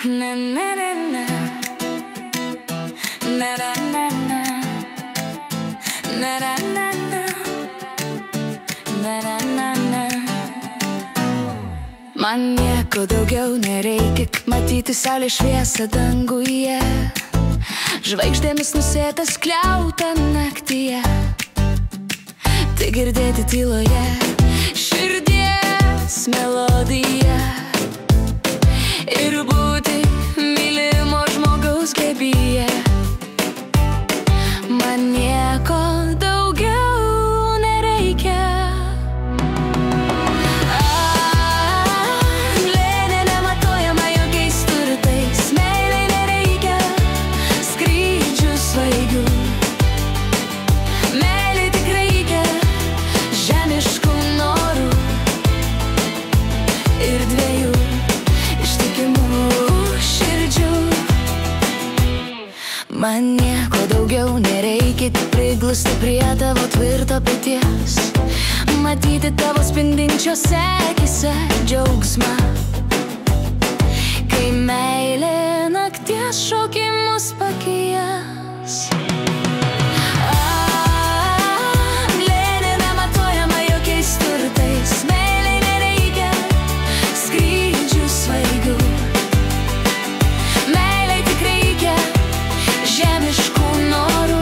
Na na na na na na na na na na na na na na na. Man nieko daugiau nereikia, matyti saulės šviesą danguje, žvaigždėmis nusėtas skliauta naktyje, tai girdėti tyloje širdies melodija ir būti mylimo žmogaus glėbyje. Man nieko daugiau nereikia. Lėlė nematuojama jokiais turtais, meilei nereikia skrydžių svaigių. Meilei tik reikia žemiškų norų ir dviejų ištikimų širdžių. Man nieko daugiau nereikia, tik priglusti prie tavo tvirto peties, matyti tavo spindinčiose akyse džiaugsmą, kai meilė nakties šaukimus pakvies. Lėlė nematuojama jokiais turtais, meilei nereikia skrydžių svaigių. Meilei tik reikia žemiškų norų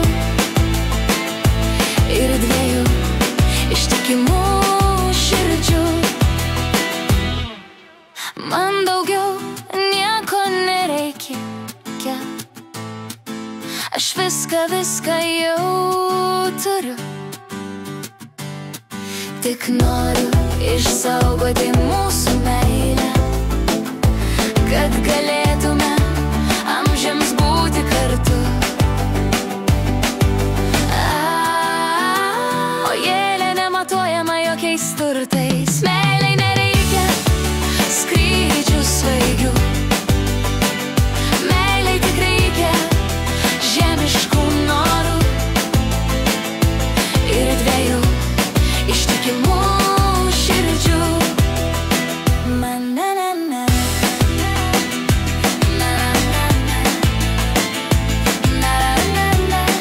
ir dviejų ištikimų širdžių. Man daugiau nieko nereikia, aš viską jau turiu, tik noriu išsaugoti mūsų meilę, kad galėtume amžiams būti kartu. O lėlė nematuojama jokiais turtais, meilei nereikia skrydžių svaigių. Meilei tik reikia žemiškų norų ir dviejų ištikimų širdžių. Man na na na na na na na na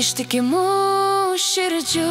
ištikimų širdžių.